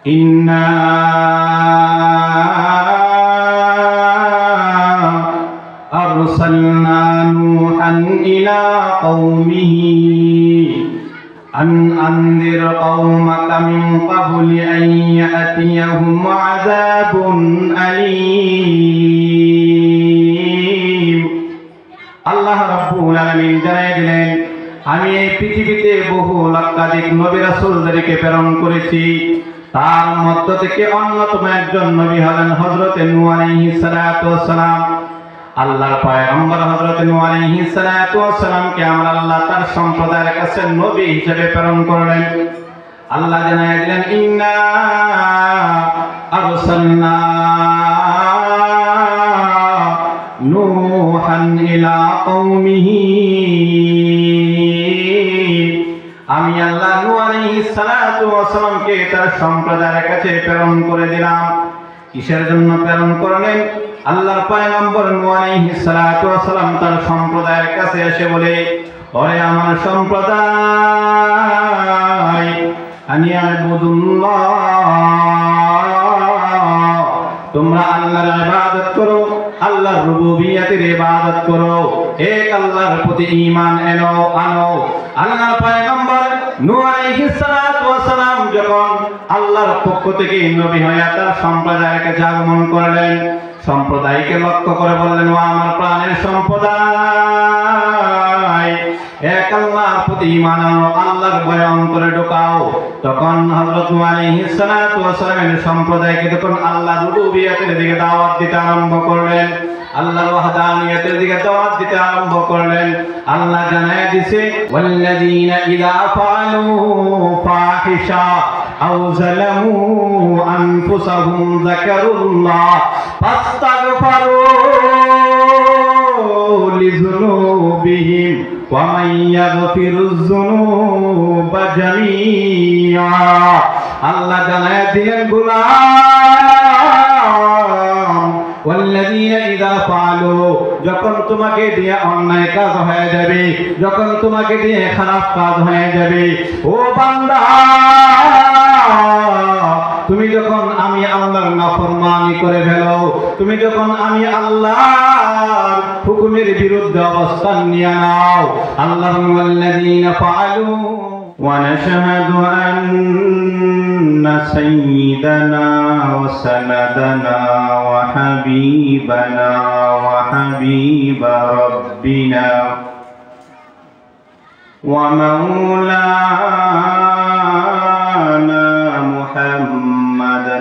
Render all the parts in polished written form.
إنا أرسلنا نوحا إلى قومه أن أنذر قومك من قبل أن يأتيهم عذاب أليم আল্লাহ রাব্বুল আলামিন জানাই দিলেন, আমি এই পৃথিবীতে বহু লক্ষাধিক নবী রাসূলদেরকে প্রেরণ করেছি। তার মধ্য থেকে অন্যতম একজন নবী হলেন হযরত নূহ আলাইহিস সালাতু ওয়াস সালাম। আল্লাহর পয়গম্বর হযরত নূহ আলাইহিস সালাতু ওয়াস সালামকে আমরা আল্লাহ তার সম্প্রদায়ের কাছে নবী হিসেবে প্রেরণ করলেন। আল্লাহ জানাই দিলেন, ইন্না আরসালনা নূহান ইলা কওমিহি, আমি আল্লাহ নূহ আলাইহিস সালাতু ওয়াস সালামকে তার সম্প্রদায়ের কাছে প্রেরণ করে দিলাম। কিসের জন্য প্রেরণ করলেন? আল্লাহর পয়গম্বর নূহ আলাইহিস সালাতু ওয়াস সালাম তার সম্প্রদায়ের কাছে এসে বলে, ওরে আমার সম্প্রদায়, আনি আবুদুল্লাহ, তোমরা আল্লাহর ইবাদত করো, আল্লাহর রুবুবিয়তের ইবাদত করো, এক আল্লাহর প্রতি ঈমান আনো। আল্লাহর পয়গম্বর নূহ আলাইহিস সালাতু ওয়াস সালাম যখন আল্লাহর পক্ষ থেকে নবী হয়ে তার সম্প্রদায়ের কাছে আগমন করলেন, সম্প্রদায়কে লক্ষ্য করে বললেন, ও আমার প্রাণের সম্প্রদায়, এক আল্লাহর প্রতি ঈমান আনো, আল্লাহর ভয় অন্তরে ঢোকাও। তখন হযরত নূহ আলাইহিস সালাতু ওয়াস সালামের সম্প্রদায়কে তখন আল্লাহর রুবুবিয়তের দিকে দাওয়াত দিতে আরম্ভ করলেন, আল্লাহর ওয়াহদানিয়তের দিকে দাওয়াত দিতে আরম্ভ করলেন। আল্লাহ জানায় দিয়েছে, ওয়াল্লাযীনা ইযা ফাআলু ফাহিশা আও যালামু আনফুসাহুম যাকারুল্লাহ ফাস্তাগফারু লিযুনুবিহিম ওয়া মান ইয়াগফিরুয যুনুবা জামিআ। আল্লাহ জানায় দিলেন, গোলাম, ওয়াল্লাযীনা ইযা ফাআলু, যখন তোমাকে দিয়ে অন্যায় কাজ হয়ে যাবে, যখন তোমাকে দিয়ে খারাপ কাজ হয়ে যাবে, ও বান্দা, তুমি যখন আমি আল্লাহর নাফরমানি করে ফেলো, তুমি যখন আমি আল্লাহর হুকুমের বিরুদ্ধে অবস্থান নিয়ে নাও, আল্লাহর ওয়াল্লাযীনা ফাআলু ونشهد أن سيدنا وسندنا وحبيبنا وحبيب ربنا ومولانا محمدا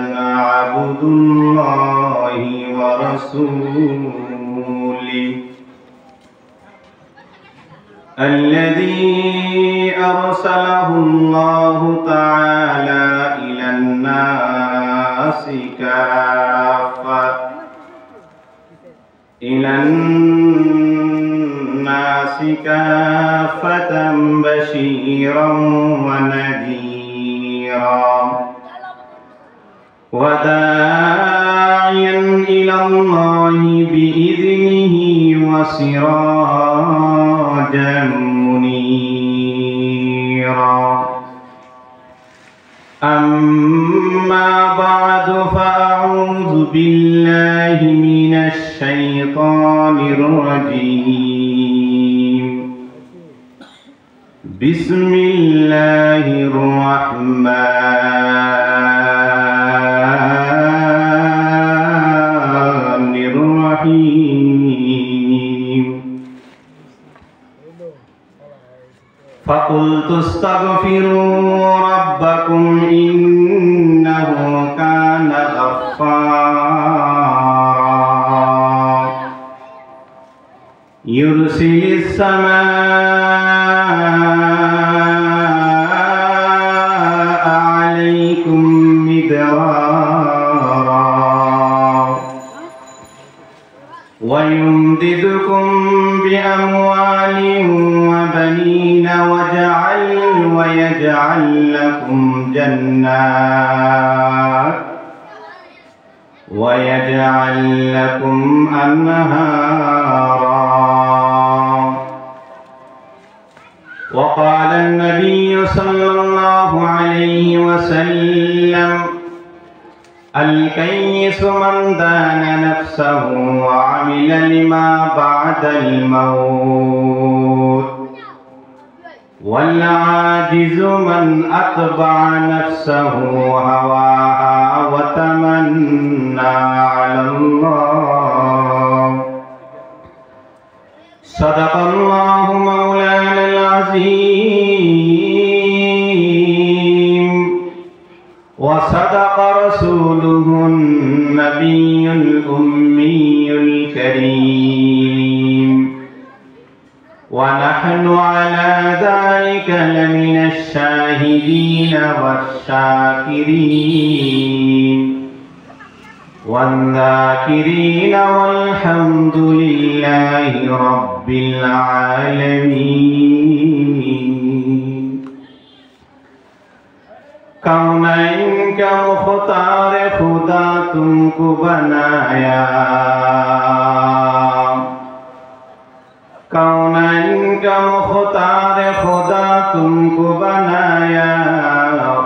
عبد الله ورسوله الذي أرسله الله تعالى إلى الناس كافة بشيرا ونذيرا وداعيا إلى الله بإذنه وسراجا منيرا. أما بعد فأعوذ بالله من الشيطان الرجيم. بسم الله الرحمن الرحيم. فقلت استغفروا ربكم إنه كان غفارا يرسل السماء عليكم مدرارا ويمددكم بأموال وبنين ويجعل لكم جنات ويجعل لكم أنهارا. وقال النبي صلى الله عليه وسلم الكيس من دان نفسه وعمل لما بعد الموت والعاجز من أتبع نفسه هواها وتمنى على الله صدق الله مولانا العظيم وصدق رسوله النبي الأمي الكريم ونحن على ذلك لمن الشاهدين والشاكرين والذاكرين والحمد لله رب العالمين कौनैन का मुख्तार खुदा तुमको बनाया कौनैन का मुख्तार खुदा तुमको बनाया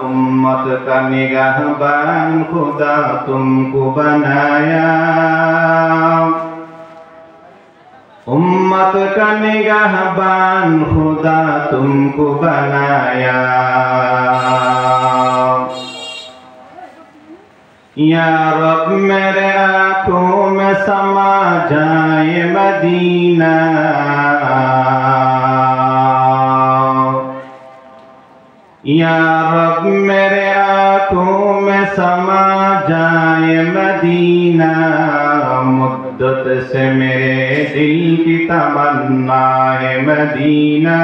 उम्मत का निगाहबान खुदा तुमको बनाया उम्मत का निगाहबान खुदा तुमको बनाया या रब मेरे आँखों में समा जाए मदीना या रब मेरे आँखों में समा जाए मदीना मुद्दत से मेरे दिल की तमन्ना है मदीना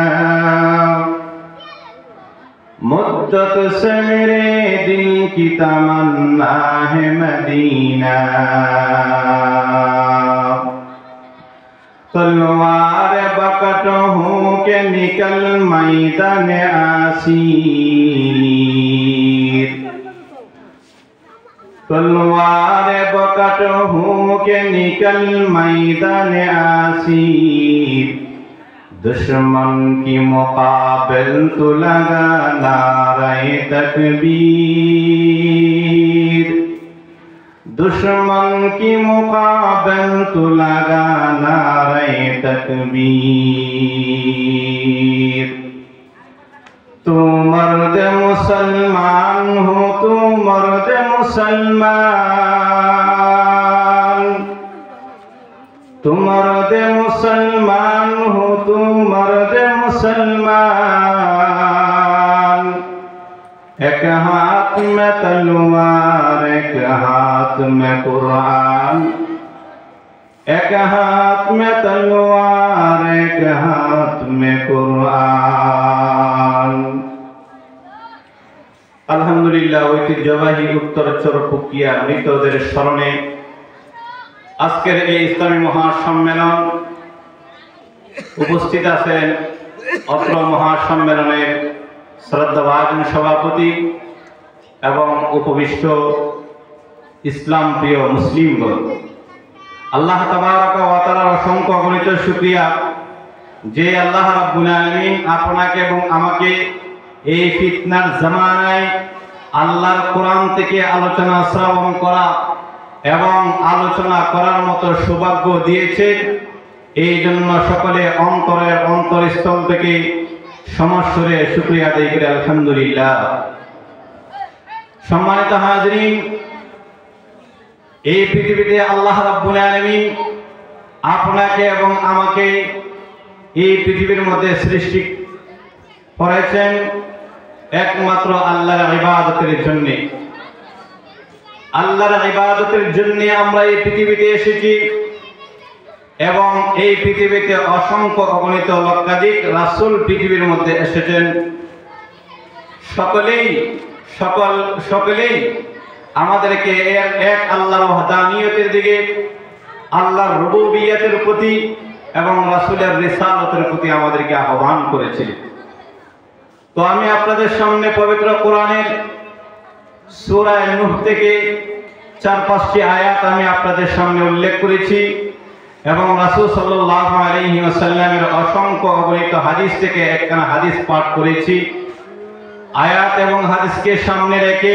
मुद्दत से मेरे दिल की तमन्ना है मदीना तलवार बकट हूँ के निकल मैदान आसीर तलवार बकट हूँ के निकल मैदान आसीर दुश्मन की मुकाबिल तो लगा नारे तकबीर दुश्मन की मुकाबिल तो लगा नारे तकबीर तू मर्द मुसलमान हो तू मर्द मुसलमान तू मर्द मुसलमान हो तू मर्द मुसलमान एक हाथ में तलवार एक हाथ में कुरान एक हाथ में तलवार एक हाथ में कुरान আলহামদুলিল্লাহ ঐতিহ্যবাহী উত্তরচর পুকিয়া মৃতদের স্মরণে আজকের এই ইসলামী মহাসম্মেলন উপস্থিত আছেন অত্র মহাসম্মেলনের শ্রদ্ধাভাজন সভাপতি এবং উপবিষ্ট ইসলাম প্রিয় মুসলিমগণ আল্লাহ তাবারক ওয়া তাআলার অসংখ্য অগণিত শুকরিয়া যে আল্লাহ রাব্বুল আলামিন আপনাকে এবং আমাকে এই ফিতনার জামানায় আল্লাহর কোরআন থেকে আলোচনা শ্রবণ করা এবং আলোচনা করার মতো সৌভাগ্য দিয়েছেন এই জন্য সকলে অন্তরের অন্তরস্থল থেকে সমস্বরে শুকরিয়া আদায় করে আলহামদুলিল্লাহ। সম্মানিত হাজরিন, এই পৃথিবীতে আল্লাহ রাব্বুল আলামিন আপনাকে এবং আমাকে এই পৃথিবীর মধ্যে সৃষ্টি করেছেন একমাত্র আল্লাহর ইবাদতের জন্য। আল্লাহর ইবাদতের জন্য আমরা এই পৃথিবীতে এসেছি এবং এই পৃথিবীতে অসংখ্য অগণিত লক্ষাধিক রাসূল পৃথিবীর মধ্যে এসেছেন। সকলেই আমাদেরকে এক আল্লাহর ওয়াহদানিয়তের দিকে, আল্লাহর রুবুবিয়তের প্রতি এবং রাসূলের রিসালাতের প্রতি আমাদেরকে আহ্বান করেছে। তো আমি আপনাদের সামনে পবিত্র কোরআনের সূরা নূহ থেকে ৪-৫টি আয়াত আমি আপনাদের সামনে উল্লেখ করেছি এবং রাসূল সাল্লাল্লাহু আলাইহি ওয়াসাল্লামের অসংখ্য অগণিত হাদিস থেকে একখানা হাদিস পাঠ করেছি। আয়াত এবং হাদিসকে সামনে রেখে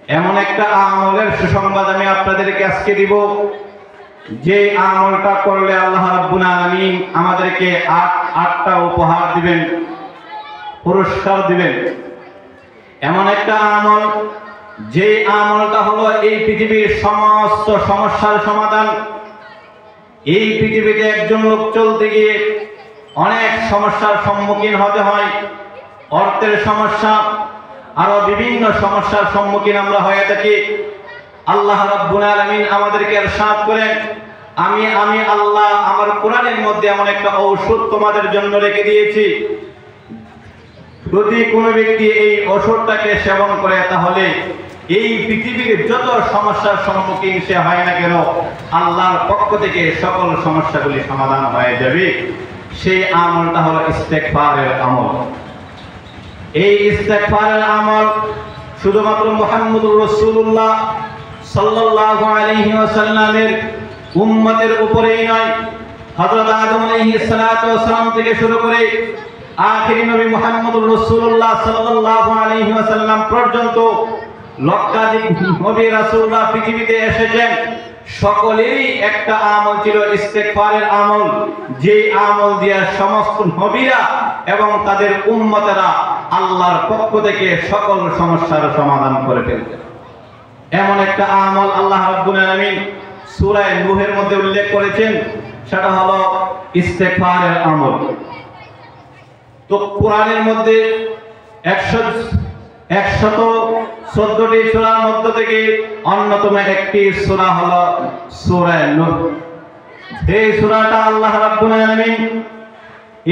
এমন একটা আমলের সুসংবাদ আমি আপনাদেরকে আজকে দিব, যে আমলটা করলে আল্লাহ রাব্বুল আলামিন আমাদেরকে আটটা উপহার দিবেন, পুরস্কার দিবেন। এমন একটা আমল, যে আমলটা হলো এই পৃথিবীর সমস্ত সমস্যার সমাধান। এই পৃথিবীতে একজন লোক চলতে গিয়ে অনেক সমস্যার সম্মুখীন হতে হয়। অর্থের সমস্যা, আরো বিভিন্ন সমস্যার সম্মুখীন আমরা হয়ে থাকি। আল্লাহ রাব্বুল আলামিন আমাদেরকে ইরশাদ করেন, আমি আল্লাহ আমার কোরআনের মধ্যে এমন একটা ঔষধ তোমাদের জন্য রেখে দিয়েছি, যদি কোনো ব্যক্তি এই ঔষধটাকে সেবন করে তাহলে এই পৃথিবীর যত সমস্যার সম্মুখীন সে হয় না কেন, আল্লাহর পক্ষ থেকে সকল সমস্যাগুলি সমাধান হয়ে যাবে। সেই আমলটা হলো ইস্তেগফারের আমল। এই ইস্তেগফারের আমল শুধুমাত্র মুহাম্মদুর রাসূলুল্লাহ সাল্লাল্লাহু আলাইহি ওয়াসাল্লামের উম্মতের উপরেই নয়, হযরত আদম আলাইহিস সালাতু ওয়াস সালাম থেকে শুরু করে আখিরি নবী মুহাম্মদুর রাসূলুল্লাহ সাল্লাল্লাহু আলাইহি ওয়াসাল্লাম পর্যন্ত লক্ষাধিক নবী রাসূলরা পৃথিবীতে এসেছেন, সকলেরই একটা আমল ছিল ইস্তেগফারের আমল। যে আমল দিয়ে সমস্ত নবীরা এবং তাদের উম্মতেরা আল্লাহর পক্ষ থেকে সকল সমস্যার সমাধান করে ফেলতেন। এমন একটা আমল আল্লাহ রাব্বুল আলামিন সূরা নূহের মধ্যে উল্লেখ করেছেন, সেটা হলো ইস্তেগফারের আমল। তো কোরআনের মধ্যে 114টি সূরার মধ্য থেকে অন্যতম একটি সূরা হলো সূরা নূহ। এই সূরাটা আল্লাহ রাব্বুল আলামিন,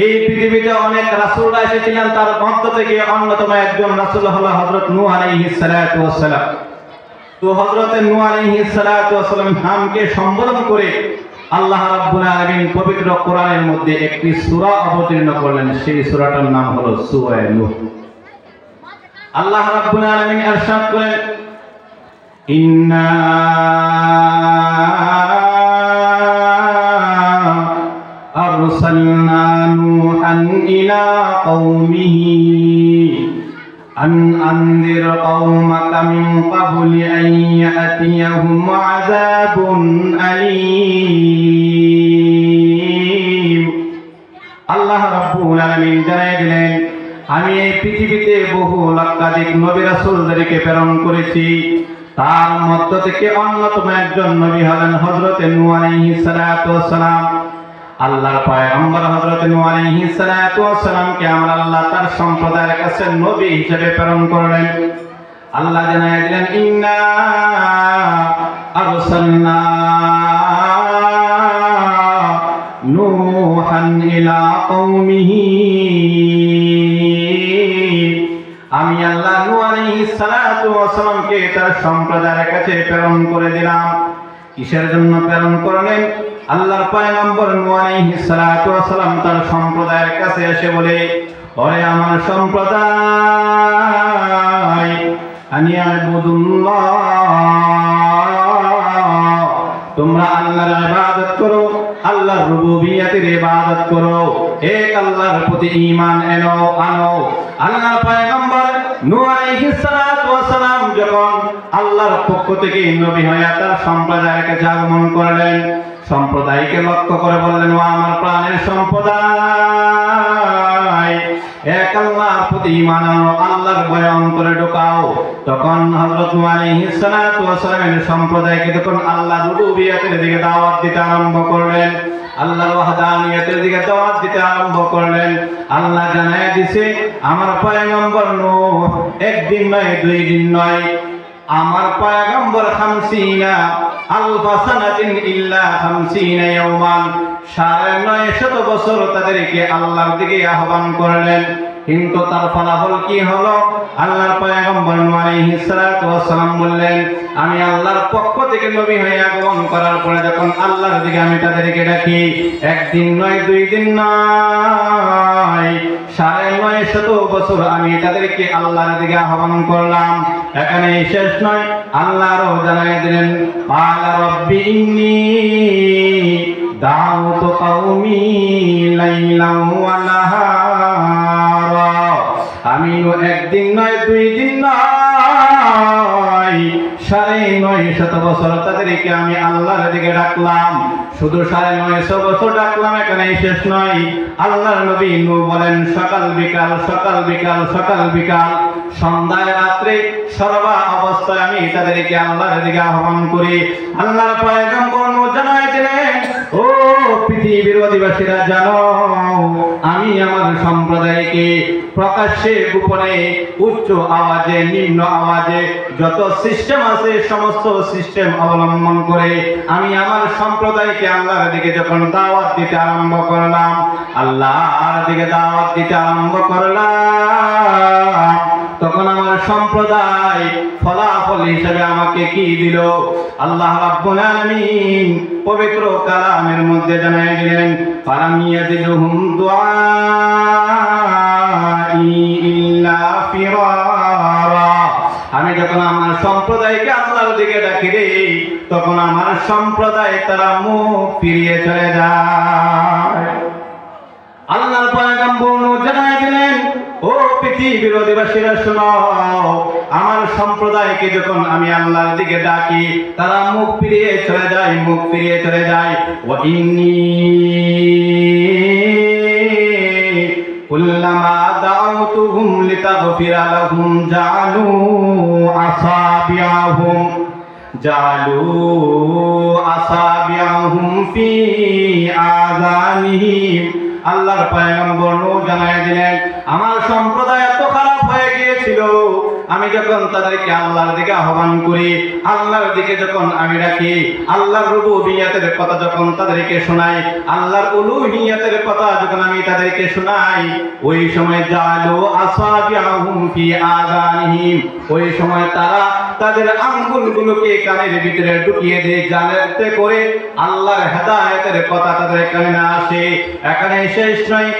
এই পৃথিবীতে অনেক রাসূলরা এসেছিলেন, তার মধ্য থেকে অন্যতম একজন রাসূল হলো হযরত নূহ আলাইহিস সালাতু ওয়াস সালাম। তো হযরত নূহ আলাইহিস সালাতু ওয়াস সালাম নামকে সম্বোধন করে আল্লাহ রাব্বুল আলামিন পবিত্র কোরআনের মধ্যে একটি সূরা অবতীর্ণ করলেন। সেই সূরাটার নাম হলো সূরা নূহ। আল্লাহ রাব্বুল আলামিন ইরশাদ করেন, ইন্না আরসালনা নূহান ইলা কওমিহি আন আনযির কওমাকা মিন ক্বাবলি আন ইয়াতিয়াহুম আযাবুন আলীম। আল্লাহ রাব্বুল আলামিন জানাই দিলেন, আমি এই পৃথিবীতে বহু লক্ষাধিক নবী রাসূলদেরকে প্রেরণ করেছি, তার মধ্য থেকে অন্যতম একজন নবী হলেন হযরত নূহ আলাইহিস সালাতু ওয়াস সালাম। আল্লাহর পয়গম্বর হযরত নূহ আলাইহিস সালাতু ওয়াস সালামকে আমরা আল্লাহ তার সম্প্রদায়ের কাছে নবী হিসেবে প্রেরণ করলেন। আল্লাহ জানাই দিলেন, ইন্না আরসালনা নূহান ইলা কওমিহি, আমি আল্লাহ নূহ আলাইহিস সালাতু ওয়াস সালামকে তার সম্প্রদায়ের কাছে প্রেরণ করে দিলাম। কিসের জন্য প্রেরণ করলেন? আল্লাহর পয়গম্বর নূহ আলাইহিস সালাতু ওয়াস সালাম তার সম্প্রদায়ের কাছে এসে বলে, ওরে আমার সম্প্রদায়, আনি আবুদুল্লাহ, তোমরা আল্লাহর ইবাদত করো, আল্লাহর রুবুবিয়তের ইবাদত করো, এক আল্লাহর প্রতি ঈমান আনো। আল্লাহর পয়গম্বর নূহ আলাইহিস সালাতু ওয়াস সালাম যখন আল্লাহর পক্ষ থেকে নবী হয়ে তার সম্প্রদায়ের কাছে আগমন করলেন, সম্প্রদায়কে লক্ষ্য করে বললেন, ও আমার প্রাণের সম্প্রদায়, এক আল্লাহর প্রতি ঈমান আনো, আল্লাহর ভয় অন্তরে ঢোকাও। তখন হযরত নূহ আলাইহিস সালাতু ওয়াস সালামের সম্প্রদায়কে তখন আল্লাহর রুবুবিয়তের দিকে দাওয়াত দিতে আরম্ভ করলেন, আল্লাহর ওয়াহদানিয়তের দিকে দাওয়াত দিতে আরম্ভ করলেন। আল্লাহ জানায় দিছে, আমার পয়গম্বর নূহ একদিন নয়, 2 দিন নয়, আমার পয়গম্বর 50 আলফা সানাতিন ইল্লা 50 ইয়াওমান, 950 বছর তাদেরকে আল্লাহর দিকে আহ্বান করলেন। কিন্তু তার ফলাফল কি হলো? আল্লাহর পয়গম্বর নূহ আলাইহিস সালাতু ওয়াস সালাম বললেন, আমি আল্লাহর পক্ষ থেকে নবী হয়ে আগমন করার পরে যখন আল্লাহর দিকে আমি তাদেরকে ডাকি, একদিন নয়, 2 দিন নয়, 950 বছর আমি তাদেরকে আল্লাহর দিকে আহ্বান করলাম। এখানে শেষ নয়, আল্লাহ আরো জানাই দিলেন, ক্বালা রাব্বি ইন্নী দাউতু কওমি লাইলান ওয়া নাহারা, আমি একদিন নয়, 2 দিন নয়, 950 বছর তাদেরকে আমি আল্লাহর দিকে ডাকলাম। শুধু 950 বছর ডাকলাম, এখানেই শেষ নয়। আল্লাহর নবী নূহ বলেন সকাল বিকাল সকাল বিকাল সকাল বিকাল, সন্ধ্যায় রাত্রে সর্বা অবস্থায় আমি তাদেরকে আল্লাহর দিকে আহ্বান করি। আল্লাহর পয়গম্বর নূহ জানায় দিলেন, ও পৃথিবীর অধিবাসীরা জানো, আমি আমার সম্প্রদায়কে প্রকাশ্যে গোপনে উচ্চ আওয়াজে নিম্ন আওয়াজে যত সিস্টেম আছে সমস্ত সিস্টেম অবলম্বন করে আমি আমার সম্প্রদায়কে আল্লাহর দিকে যখন দাওয়াত দিতে আরম্ভ করলাম, আল্লাহর দিকে দাওয়াত দিতে আরম্ভ করলাম, তখন আমার সম্প্রদায় ফলাফল হিসেবে আমাকে কি দিল? আল্লাহ রাব্বুল আলামিন পবিত্র কালামের মধ্যে জানায় দিলেন, ফালাম ইয়াজিদুহুম দুআই ইল্লা ফিরারা। আমি যখন আমার সম্প্রদায়কে আল্লাহর দিকে ডাকি রে, তখন আমার সম্প্রদায় তারা মুখ ফিরিয়ে চলে যায়। আল্লাহর পয়গম্বর নূহ জানায় দিলেন, ও পৃথিবীর অধিবাসীরা শোনো, আমার সম্প্রদায়কে যখন আমি আল্লাহর দিকে ডাকি তারা মুখ ফিরিয়ে চলে যায়, মুখ ফিরিয়ে চলে যায়। ওয়া ইন্নী কুল্লামা দাউতুহুম লিতাগফিরা লাহুম জালু আসাবিয়াহুম ফি আযানিহিম। আল্লাহর পয়গম্বর নূহ জানায় দিলেন, আমার সম্প্রদায় এত খারাপ হয়ে গিয়েছিল, আমি যখন তাদেরকে আল্লাহর দিকে আহ্বান করি, আল্লাহর দিকে যখন আমি ডাকি, আল্লাহর রুবুবিয়্যাতের কথা যখন তাদেরকে শোনাই, আল্লাহর উলুহিয়্যাতের কথা যখন আমি তাদেরকে শোনাই, ওই সময় জালু আসাবিয়াহুম ফি আযানিহিম, ওই সময় তারা তাদের আঙ্গুলগুলোকে কানের ভিতরে ঢুকিয়ে দেয়, যাতে করে আল্লাহর হেদায়েতের কথা তাদের কানে না আসে। এখানে শেষ নয়,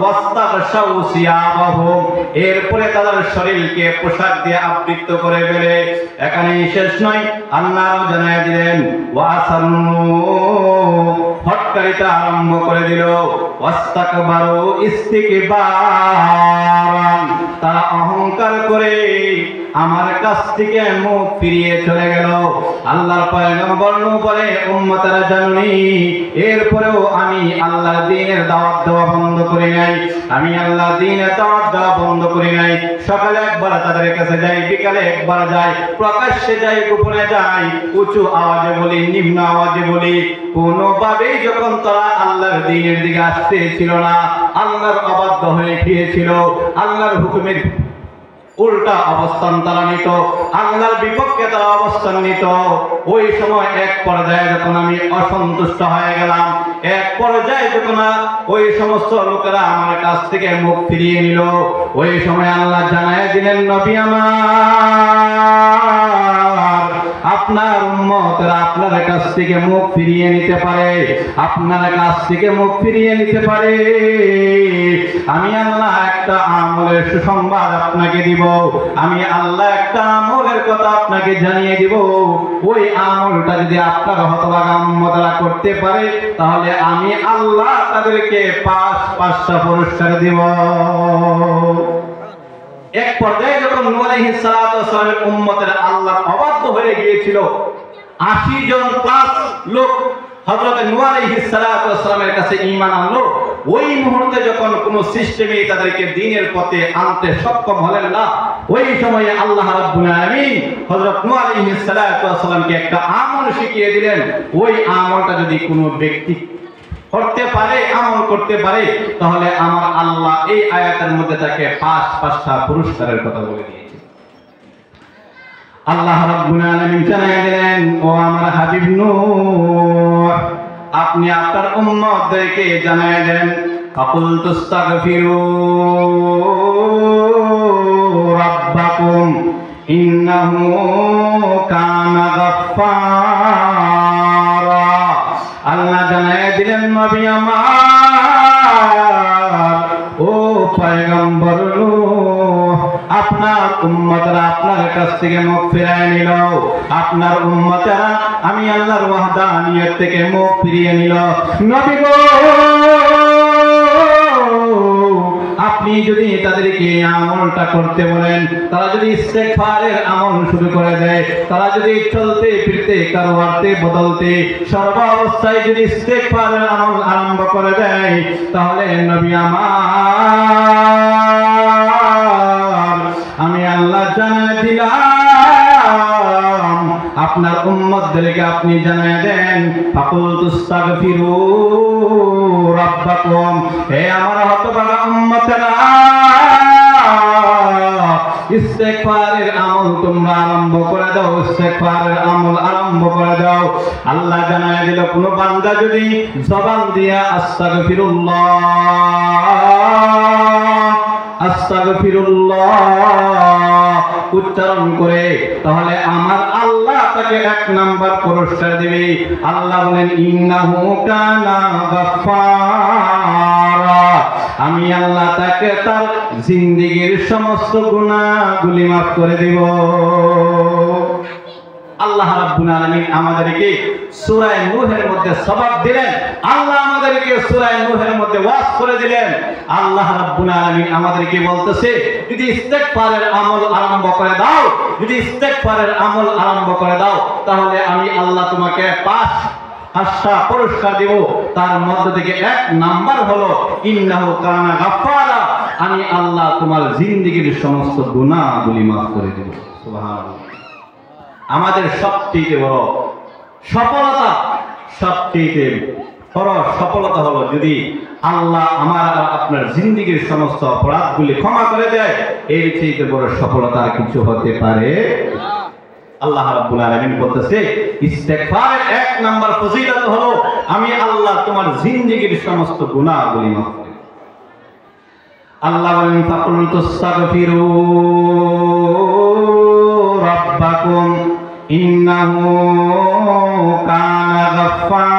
ওয়াস্তাগশাউ সিয়াবাহুম, এরপরে তাদের শরীরকে পোশাক দিয়ে আবৃত করে ফেলে। এখানেই শেষ নয়, আল্লাহ জানায় দিলেন, ওয়াসারু, হটকারিতা আরম্ভ করে দিল, ওয়াস্তাকবারু ইস্তিকবারান, তারা অহংকার করে আমার কাছ থেকে মুখ ফিরিয়ে চলে গেল। আল্লাহর পয়গম্বর নূহ বলে, উম্মতেরা জানুনি, এরপরেও আমি আল্লাহর দ্বীনের দাওয়াত দেওয়া বন্ধ করি নাই, আমি আল্লাহর দ্বীনের দাওয়াত দেওয়া বন্ধ করি নাই। সকালে একবার তাদের কাছে যাই, বিকালে একবার যাই, প্রকাশ্যে যাই, গোপনে যাই, উঁচু আওয়াজে বলি, নিম্ন আওয়াজে বলি, কোনোভাবেই যখন তারা আল্লাহর দ্বীনের দিকে আসতে ছিল না, আল্লাহর অবাধ্য হয়ে গিয়েছিল, আল্লাহর হুকুমের উল্টা অবস্থান তারা নিত, আল্লাহর বিপক্ষে তারা অবস্থান নিত। ওই সময় এক পর্যায়ে যখন আমি অসন্তুষ্ট হয়ে গেলাম, এক পর্যায়ে যখন ওই সমস্ত লোকেরা আমার কাছ থেকে মুখ ফিরিয়ে নিল, ওই সময় আল্লাহ জানায় দিলেন, নবী আমার, আপনার উম্মতরা আপনার কাছ থেকে মুখ ফিরিয়ে নিতে পারে, আপনার কাছ থেকে মুখ ফিরিয়ে নিতে পারে। আমি আল্লাহ একটা আমলের সুসংবাদ আপনাকে দিব, আমি আল্লাহ একটা আমলের কথা আপনাকে জানিয়ে দিব। ওই আমলটা যদি আপনার হতভাগা উম্মতরা করতে পারে, তাহলে আমি আল্লাহ তাদেরকে 5টা পুরস্কার দিব। এক পর্যায়ে যখন নূহ আলাইহিস সালাতু ওয়াস সালামের উম্মতের আল্লাহর অবাধ্য হয়ে গিয়েছিল, 80 জন প্লাস লোক হযরত নূহ আলাইহিস সালাতু ওয়াস সালামের কাছে ঈমান আনলো, ওই মুহূর্তে যখন কোন সিস্টেমে তাদেরকে দ্বীনের পথে আনতে সক্ষম হলেন না, ওই সময়ে আল্লাহ রাব্বুল আলামিন হযরত নূহ আলাইহিস সালাতু ওয়াস সালামকে একটা আমল শিখিয়ে দিলেন। ওই আমলটা যদি কোনো ব্যক্তি করতে পারে, আমল করতে পারে, তাহলে আমার আল্লাহ এই আয়াতের মধ্যে তাকে 5টা পুরস্কারের কথা বলে দিয়েছে। আল্লাহ রাব্বুল আলামিন জানায় দিলেন, ও আমার হাবিব নূহ, আপনি আপনার উম্মতদেরকে জানায় দেন, ফাকুল তুস্তাগফিরু রাব্বাকুম ইন্নাহু কানা গাফফারা। আল্লাহ জানায় দিলেন, নবী আমার, ও পয়গম্বর নূহ, আপনার উম্মতরা আপনার কাছ থেকে মুখ ফিরিয়ে নিল, আপনার উম্মতরা আমি আল্লাহর ওয়াহদানিয়ত থেকে মুখ ফিরিয়ে নিল। নবী গো, আপনি যদি তাদেরকে আমলটা করতে বলেন, তারা যদি ইস্তেগফারের আমল শুরু করে দেয়, তারা যদি চলতে ফিরতে কারোয়ারতে বদলতে সর্ব অবস্থায় যদি ইস্তেগফারের আমল আরম্ভ করে দেয়, তাহলে নবী আমার আমি আল্লাহ জানায় দিলাম, আপনার উম্মতদেরকে আপনি জানায় দেন, ফাকুল তুস্তাগফিরু রাব্বাকুম, হে আমার হতভাগা উম্মতেরা, ইস্তেগফারের আমল তোমরা আরম্ভ করে দাও, ইস্তেগফারের আমল আরম্ভ করে দাও। আল্লাহ জানায় দিল, কোন বান্দা যদি জবান দিয়া আস্তাগফিরুল্লাহ উচ্চারণ করে, তাহলে আমার আল্লাহ তাকে 1 নাম্বার পুরস্কার দিবে। আল্লাহ বলেন, ইন্নাহু কানা গাফফারা, আমি আল্লাহ তাকে তার জিন্দেগীর সমস্ত গুনাহগুলি মাফ করে দিব। আল্লাহ রাব্বুল আলামিন আমাদেরকে সূরা নূহের মধ্যে সবক দিলেন, আল্লাহ আমাদেরকে সূরা নূহের মধ্যে ওয়াজ করে দিলেন। আল্লাহ রাব্বুল আলামিন আমাদেরকে বলতেছে, যদি ইস্তেগফারের আমল আরম্ভ করে দাও, যদি ইস্তেগফারের আমল আরম্ভ করে দাও, তাহলে আমি আল্লাহ তোমাকে 5টা পুরস্কার দিব। তার মধ্য থেকে 1 নাম্বার হলো ইন্নাহু কানা গাফফারা, আমি আল্লাহ তোমার জিন্দেগীর সমস্ত গুনাহগুলি মাফ করে দেব। সুবহানাল্লাহ। আমাদের সবচেয়ে বড় সফলতা, সবচেয়ে বড় সফলতা হলো যদি আল্লাহ আমার আপনার জিন্দেগীর সমস্ত অপরাধগুলি ক্ষমা করে দেয়, এর চেয়ে বড় সফলতা আর কিছু হতে পারে না। আল্লাহ রাব্বুল আলামিন বলতেছে, ইস্তেগফারের 1 নাম্বার ফজিলত হলো আমি আল্লাহ তোমার জিন্দেগীর সমস্ত গুনাহগুলি মাফ করে দেব। আল্লাহ বলেন, ফাকুল তুস্তাগফিরু রাব্বাকুম ইন্নাহু কানা গাফফারা।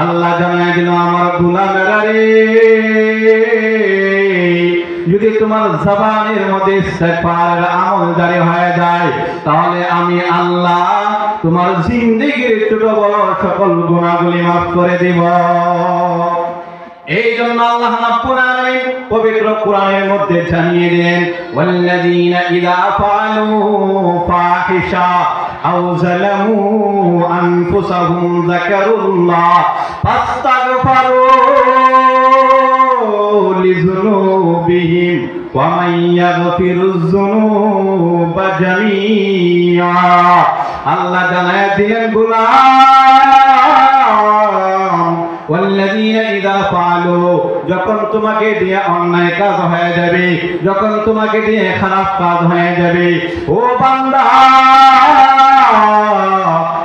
আল্লাহ জানায় দিল, আমার গোলামেরা রে, যদি তোমার জবানের মধ্যে ইস্তেগফারের আমল জারি হয়ে যায়, তাহলে আমি আল্লাহ তোমার জিন্দেগীর ছোট বড় সকল গুনাহগুলি মাফ করে দিব। এই জন্য আল্লাহ রাব্বুল আলামিন পবিত্র কোরআনের মধ্যে জানিয়ে দেন, ওয়াল্লাযীনা ইযা ফাআলু ফাহিশা আও যালামু আনফুসাহুম যাকারুল্লাহ ফাস্তাগফারু লিযুনুবিহিম ওয়া মান ইয়াগফিরুয যুনুবা জামিআ। আল্লাহ জানায় দিলেন, গোলাম, ওয়াল্লাযীনা ইযা ফাআলু, যখন তোমাকে দিয়ে অন্যায় কাজ হয়ে যাবে, যখন তোমাকে দিয়ে খারাপ কাজ হয়ে যাবে, ও বান্দা,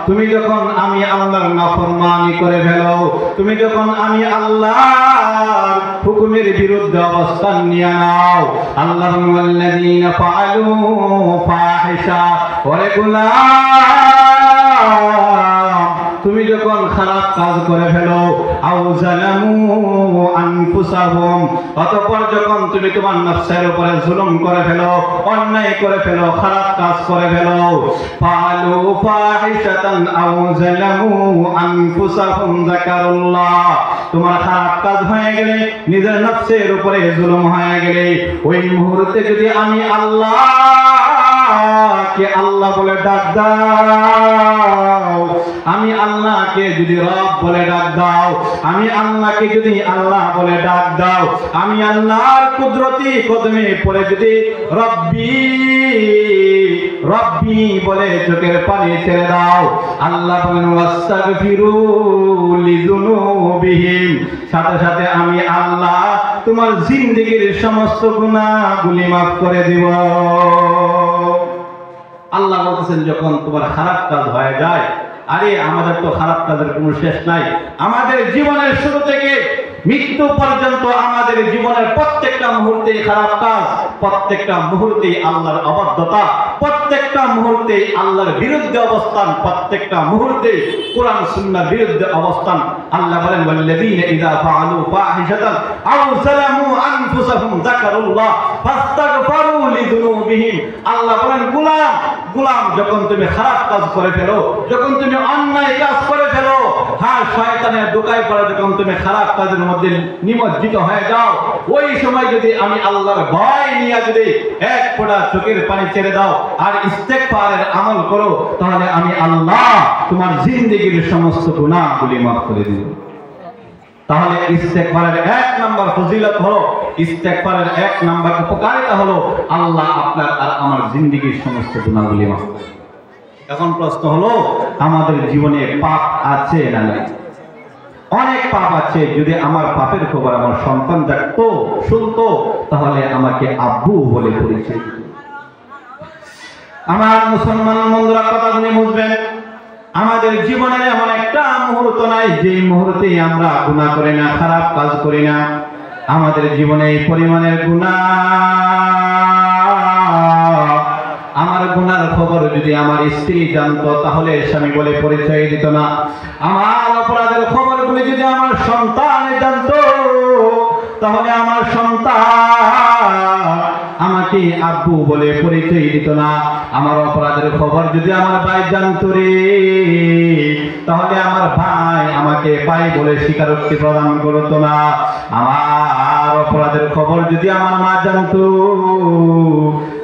তুমি যখন আমি আল্লাহর নাফরমানি করে ফেলো, তুমি যখন আমি আল্লাহর হুকুমের বিরুদ্ধে অবস্থান নিয়ে নাও, আল্লাহ ওয়াল্লাযীনা ফাআলু ফাহিশা, ওরে গোলাম, তুমি যখন খারাপ কাজ করে ফেলো, আও যালামু আনফুসাহুম, অতঃপর যখন তুমি তোমার নফসের উপরে জুলুম করে ফেলো, অন্যায় করে ফেলো, খারাপ কাজ করে ফেলো, ফাআলু ফাহিশাতান আও যালামু আনফুসাহুম যাকারুল্লাহ, তোমার খারাপ কাজ হয়ে গেলে, নিজের নফসের উপরে জুলুম হয়ে গেলে, ওই মুহূর্তে যদি আমি আল্লাহকে আল্লাহ বলে ডাক দাও, আমি আল্লাহকে যদি রব বলে ডাক দাও, আমি আল্লাহকে যদি আল্লাহ বলে ডাক দাও, আমি আল্লাহর কুদরতি কদমে পড়ে যদি রব্বি রব্বি বলে চোখের পানি ছেড়ে দাও, আল্লাহ বলেন, ওয়াস্তাগফিরু লিযুনুবিহিম, সাথে সাথে আমি আল্লাহ তোমার জিন্দেগীর সমস্ত গুনাহগুলি মাফ করে দিব। আল্লাহ বলতেছেন, যখন তোমার খারাপ কাজ হয়ে যায়, আরে আমাদের তো খারাপ কাজের কোনো শেষ নাই, আমাদের জীবনের শুরু থেকে মৃত্যু পর্যন্ত আমাদের জীবনের প্রত্যেকটা মুহূর্তে খারাপ কাজ, প্রত্যেকটা মুহূর্তে আল্লাহর অবাধ্যতা, প্রত্যেকটা মুহূর্তে আল্লাহর বিরুদ্ধে অবস্থান, প্রত্যেকটা মুহূর্তে কোরআন সুন্নাহর বিরুদ্ধে অবস্থান। আল্লাহ বলেন, ওয়াল্লাযীনা ইযা ফাআলু ফাহিশাতান আও যালামু আনফুসাহুম যাকারুল্লাহ ফাস্তাগফারু লিযুনুবিহিম। আল্লাহ বলেন, গোলাম, যখন তুমি খারাপ কাজ করে ফেলো, যখন তুমি অন্যায় কাজ করে ফেলো, হ্যাঁ, শয়তানের দোকায় পড়ে যখন তুমি খারাপ কাজের মধ্যে নিমজ্জিত হয়ে যাও, ওই সময় যদি আমি আল্লাহর ভয় নিয়ে যদি এক ফোঁটা চোখের পানি ছেড়ে দাও আর ইস্তেগফারের আমল করো, তাহলে আমি আল্লাহ তোমার জিন্দেগীর সমস্ত গুনাহগুলি মাফ করে দেব। তাহলে ইস্তেগফারের এক নাম্বার ফজিলত হলো, ইস্তেগফারের এক নাম্বার উপকারিতা হলো আল্লাহ আপনার আর আমার জিন্দেগীর সমস্ত গুনাহগুলি মাফ করে। এখন প্রশ্ন হলো, আমাদের জীবনে পাপ আছে না নাই? অনেক পাপ আছে। যদি আমার পাপের খবর আমার সন্তান দেখতো, শুনতো, তাহলে আমাকে আব্বু বলে পরিচয় দিত। আমার মুসলমান বন্ধুরা, কথাগুলি বুঝবেন। আমাদের জীবনের এমন একটা মুহূর্ত নাই যে মুহূর্তে আমরা গুনাহ করি না, খারাপ কাজ করি না। আমাদের জীবনে এই পরিমাণের গুনাহ, আমার গুনার খবর যদি আমার স্ত্রী জানতো, তাহলে স্বামী বলে পরিচয় দিত না। আমার অপরাধের খবরগুলি যদি আমার সন্তান জানতো, তাহলে আমার সন্তান আমাকে আব্বু বলে পরিচয় দিত না। আমার অপরাধের খবর যদি আমার ভাই জানতো রে, তাহলে আমার ভাই আমাকে ভাই বলে স্বীকারোক্তি প্রদান করতো না। আমার অপরাধের খবর যদি আমার মা জানতো,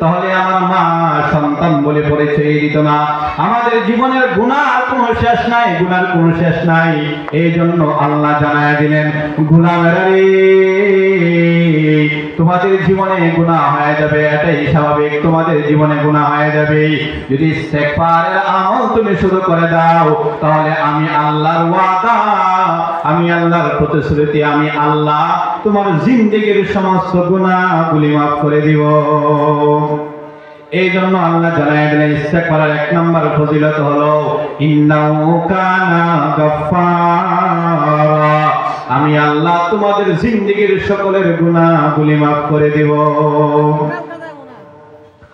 তাহলে আমার মা সন্তান বলে পরিচয় দিত না। আমাদের জীবনের গুনার কোনো শেষ নাই, গুনার কোনো শেষ নাই। এই জন্য আল্লাহ জানায় দিলেন, গুনাহেরা রে, তোমাদের জীবনে গুনাহ হয়ে যাবে, এটাই স্বাভাবিক। তোমাদের জীবনে গুনাহ হয়ে যাবে। যদি ইস্তেগফারের আমল তুমি শুরু করে দাও, তাহলে আমি আল্লাহর ওয়াদা, আমি আল্লাহর প্রতিশ্রুতি, আমি আল্লাহ তোমার জিন্দেগীর সমস্ত গুনাহগুলি মাফ করে দিব। এই জন্য আল্লাহ জানায় দিলেন, ইস্তেগফারের এক নম্বর ফজিলত হলো ইন্নাহু কানা গাফফারা, আমি আল্লাহ তোমাদের জিন্দেগীর সকলের গুনাহগুলি মাফ করে দেব।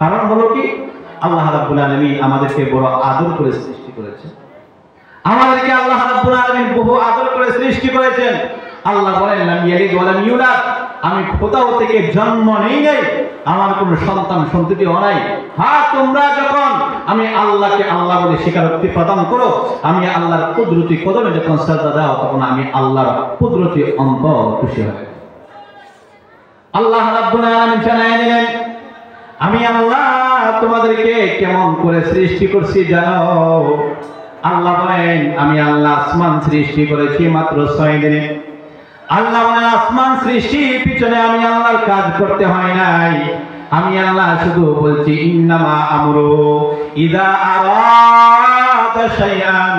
কারণ হলো কি, আল্লাহ রাব্বুল আলামিন আমাদেরকে বড় আদর করে সৃষ্টি করেছেন। আমাদেরকে আল্লাহ রাব্বুল আলামিন বহু আদর করে সৃষ্টি করেছেন। আল্লাহ বলেন, লাম ইয়ালিদ ওয়া লাম ইউলাদ, আমি কোথাও থেকে জন্ম নেই নাই, আমার কোনো সন্তান সন্ততিও নাই। হ্যাঁ, তোমরা যখন আমি আল্লাহকে আল্লাহ বলে স্বীকারোক্তি প্রদান করো, আমি আল্লাহর কুদরতি কদমে যখন সাজদা দাও, তখন আমি আল্লাহর কুদরতি অন্তর খুশি হয়। আল্লাহ রাব্বুল আলামিন জানায় দিলেন, আমি আল্লাহ তোমাদেরকে কেমন করে সৃষ্টি করছি জানো? আল্লাহ বলেন, আমি আল্লাহ আসমান সৃষ্টি করেছি মাত্র 6 দিনে। আল্লাহ বলেন, আসমান সৃষ্টির পিছনে আমি আল্লাহর কাজ করতে হয় নাই। আমি আল্লাহ শুধু বলছি, ইন্নামা আমরু ইযা আরাদা শাইআন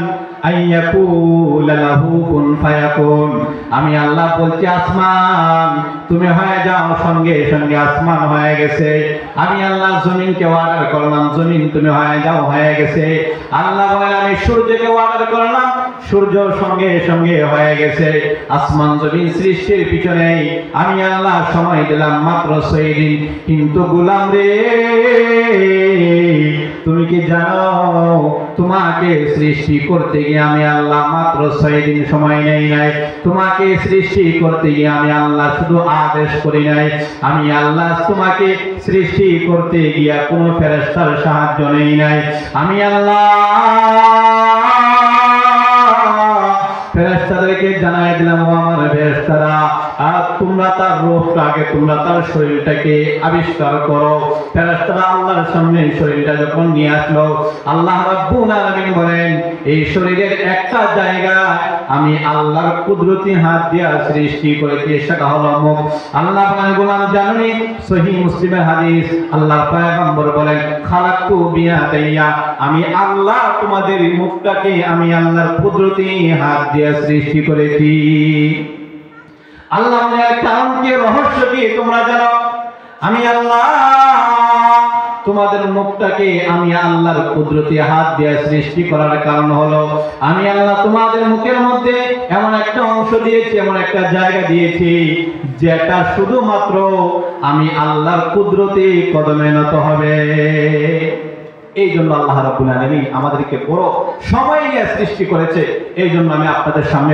আইয়াকুলা লাহু কুন ফায়াকুন। আমি আল্লাহ বলছি, আসমান তুমি হয়ে যাও, সঙ্গে সঙ্গে আসমান হয়ে গেছে। আমি আল্লাহ জমিনকে অর্ডার করলাম, জমিন তুমি হয়ে যাও, হয়ে গেছে। আল্লাহ বলেন, আমি সূর্যকে অর্ডার করলাম, সূর্য সঙ্গে সঙ্গে হয়ে গেছে। আসমান জমিন সৃষ্টির পিছনে আমি আল্লাহ সময় দিলাম মাত্র 6 দিন। কিন্তু গোলাম রে, তুমি কি জানো, তোমাকে সৃষ্টি করতে গিয়ে আমি আল্লাহ মাত্র 6 দিন সময় নেই নাই। তোমাকে সৃষ্টি করতে গিয়ে আমি আল্লাহ শুধু আদেশ করি নাই। আমি আল্লাহ তোমাকে সৃষ্টি করতে গিয়ে কোনো ফেরেশতার সাহায্য নেই নাই। আমি আল্লাহ ফেরেশতাদেরকে জানাই দিলাম, ও আমার ফেরেশতারা, আর তোমরা তার রূহটাকে, তোমরা তার শরীরটাকে আবিষ্কার করো। ফেরেশতারা আল্লাহর সামনে শরীরটা যখন নিয়ে আসলো, আল্লাহ রাব্বুল আলামিন বলেন, এই শরীরের একটা জায়গা আমি আল্লাহর কুদরতি হাত দিয়ে সৃষ্টি করেছি, সেটা হলো মুখ। আল্লাহ বলেন, গোলাম জানুনি, সহিহ মুসলিমের হাদিস, আল্লাহর পয়গম্বর বলেন, খালাকতু বিয়াদাইয়া, আমি আল্লাহ তোমাদের মুখটাকে আমি আল্লাহর কুদরতি হাত দিয়ে সৃষ্টি করেছি। আল্লাহ কারণ কি, রহস্য কি তোমরা জানো? আমি আল্লাহ তোমাদের মুখটাকে আমি আল্লাহর কুদরতি হাত দিয়ে সৃষ্টি করার কারণ হলো, আমি আল্লাহ তোমাদের মুখের মধ্যে এমন একটা অংশ দিয়েছি, এমন একটা জায়গা দিয়েছি, যেটা শুধুমাত্র আমি আল্লাহর কুদরতি কদমে নত হবে। এই জন্য আল্লাহ রাব্বুল আলামিন আমাদেরকে বড় সময় নিয়ে সৃষ্টি করেছে। এই জন্য আমি আপনাদের সামনে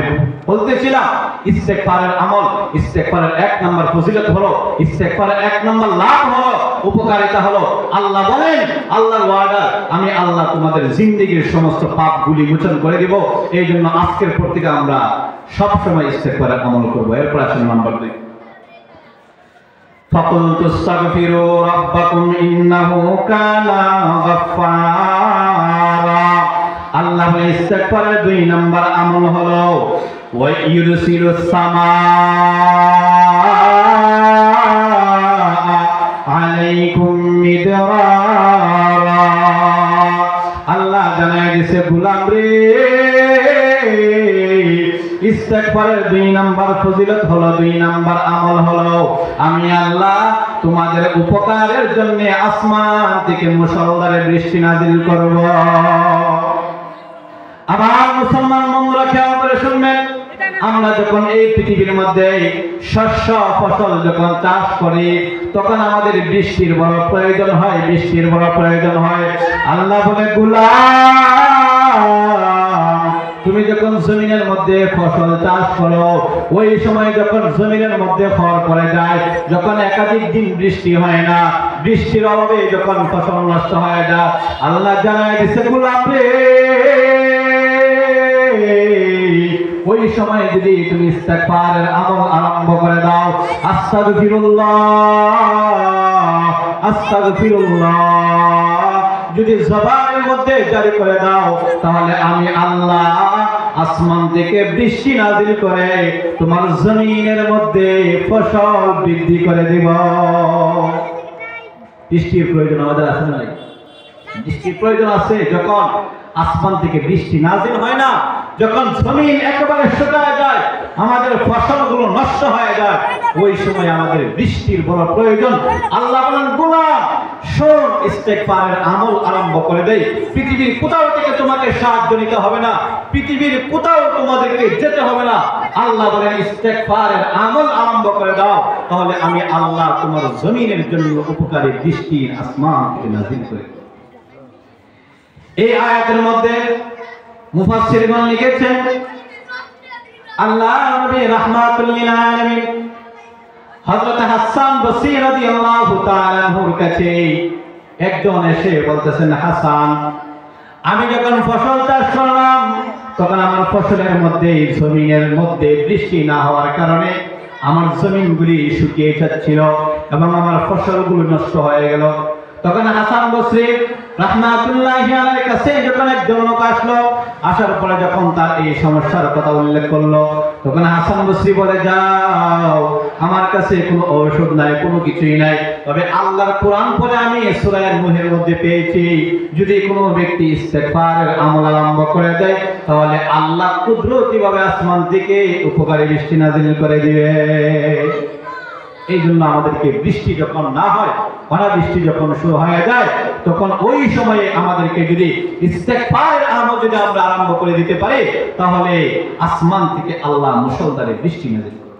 বলতেছিলাম, ইস্তেগফারের আমল, ইস্তেগফারের 1 নম্বর ফজিলত হলো, ইস্তেগফারের 1 নম্বর লাভ হলো উপকারিতা হলো, আল্লাহ বলেন, আল্লাহর ওয়াদা, আমি আল্লাহ তোমাদের জিন্দেগীর সমস্ত পাপগুলি মোচন করে দিব। এই জন্য আজকের পর থেকে আমরা সবসময় ইস্তেগফারের আমল করব। এরপর আসেন নাম্বার 2, فَقُلْتُ اسْتَغْفِرُوا رَبَّكُمْ إِنَّهُ كَانَ غَفَّارًا। আল্লাহ বলে ইস্তেগফারের 2 নাম্বার আমল হলো ওয়াইয়ুরসিলুস সামাআ আলাইকুম মিদরারা। আল্লাহ জানায় দিয়েছে, গোলাম রে, ইস্তেগফারের 2 নাম্বার ফজিলত হলো, 2 নাম্বার আমল হলো, আমি আল্লাহ তোমাদের উপকারের জন্য আসমান থেকে মুষলধারে বৃষ্টি নাজিল করব। আবার মুসলমান বন্ধুরা খেয়াল করে শুনবেন, আমরা যখন এই পৃথিবীর মধ্যে শস্য ফসল যখন চাষ করি তখন আমাদের বৃষ্টির বড় প্রয়োজন হয়, বৃষ্টির বড় প্রয়োজন হয়। আল্লাহ বলে, গোলাম, তুমি যখন জমিনের মধ্যে ফসল চাষ করো, ওই সময় যখন জমিনের মধ্যে খড় পড়ে যায়, যখন একাধিক দিন বৃষ্টি হয় না, বৃষ্টির অভাবে যখন ফসল নষ্ট হয়ে যায়, আল্লাহ জানায় দিছে, গোলাম রে, ওই সময় যদি তুমি ইস্তেগফারের আমল আরম্ভ করে দাও, আস্তাগফিরুল্লাহ আস্তাগফিরুল্লাহ যদি জবানের মধ্যে জারি করে দাও, তাহলে আমি আল্লাহ আসমান থেকে বৃষ্টি নাজিল করে তোমার জমিনের মধ্যে ফসল বৃদ্ধি করে দিব। বৃষ্টির প্রয়োজন আমাদের আছে না? বৃষ্টির প্রয়োজন আছে। যখন আসমান থেকে বৃষ্টি নাজিল হয় না, যখন জমিন একেবারে শুকায় যায়, আমাদের ফসলগুলো নষ্ট হয়ে যায়, ওই সময় আমাদের বৃষ্টির বড় প্রয়োজন। আল্লাহ বলেন, গোলাম শোন, ইস্তেগফারের আমল আরম্ভ করে দেই। পৃথিবীর কোথাও থেকে তোমাকে সাহায্য নিতে হবে না, পৃথিবীর কোথাও তোমাদেরকে যেতে হবে না। আল্লাহ বলেন, ইস্তেগফারের আমল আরম্ভ করে দাও, তাহলে আমি আল্লাহ তোমার জমিনের জন্য উপকারী বৃষ্টির আসমান থেকে নাজিল করে। এই আয়াতের মধ্যে মুফাসসিরগণ লিখেছেন, আল্লাহ নবী রাহমাতুল লিল আলামিন হযরত হাসান বসরি রাদিয়াল্লাহু তাআলা আনহুর কাছে একজন এসে বলতেছেন, হাসান, আমি যখন ফসল চাষ করলাম তখন আমার ফসলের মধ্যে, জমিনের মধ্যে বৃষ্টি না হওয়ার কারণে আমার জমিনগুলি শুকিয়ে যাচ্ছিল এবং আমার ফসলগুলো নষ্ট হয়ে গেল। তখন হাসান বসরি রাহমাতুল্লাহি আলাইহির কাছে যখন একজন লোক আসলো, আসার পরে যখন তার এই সমস্যার কথা উল্লেখ করলো, তখন হাসান বসরি বলে, যাও, আমার কাছে কোনো ঔষধ নাই, কোনো কিছুই নাই, তবে আল্লাহর কোরআন পড়ে আমি সূরা নূহের মধ্যে পেয়েছি, যদি কোনো ব্যক্তি ইস্তেগফারের আমল আরম্ভ করে দেয়, তাহলে আল্লাহ কুদরতিভাবে আসমান থেকে উপকারী বৃষ্টি নাজিল করে দিবে। এই জন্য আমাদেরকে বৃষ্টি যখন না হয়, অনাবৃষ্টি যখন শুরু হয়ে যায়, তখন ওই সময়ে আমাদেরকে যদি ইস্তেগফারের আমল যদি আমরা আরম্ভ করে দিতে পারি, তাহলে আসমান থেকে আল্লাহ মুষলধারে বৃষ্টি নাজিল করবে।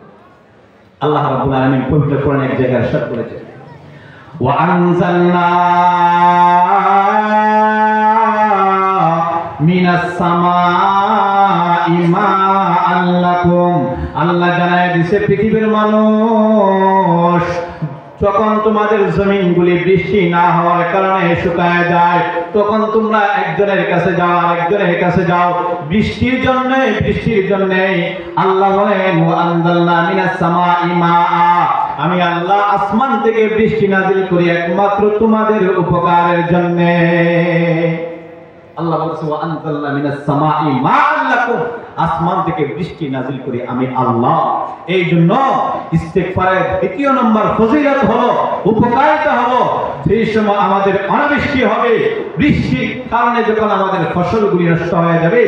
আল্লাহ রাব্বুল আলামিন পবিত্র কোরআনে এক জায়গায় ইরশাদ করেছেন, ওয়া আনজালনা মিনাস সামাই মাআন লাকুম। আল্লাহ জানায় দিছে, পৃথিবীর মানুষ, যখন তোমাদের জমিনগুলি বৃষ্টি না হওয়ার কারণে শুকায় যায়, তখন তোমরা একজনের কাছে যাও, আরেকজনের কাছে যাও বৃষ্টির জন্য, বৃষ্টির জন্য। আল্লাহ বলেন, ওয়া আনজালনা মিনাস সামাই মাআ, আমি আল্লাহ আসমান থেকে বৃষ্টি নাজিল করি একমাত্র তোমাদের উপকারের জন্য। আল্লাহ বলছে, ওয়া আনজালনা মিনাস সামাই মাআন লাকুম, আসমান থেকে বৃষ্টি নাজিল করি আমি আল্লাহ। এই জন্য ইস্তেগফারের 2 নম্বর ফজিলত হলো, উপকারিতা হলো, যেই সময় আমাদের অনাবৃষ্টি হবে, বৃষ্টির কারণে যখন আমাদের ফসলগুলি নষ্ট হয়ে যাবে,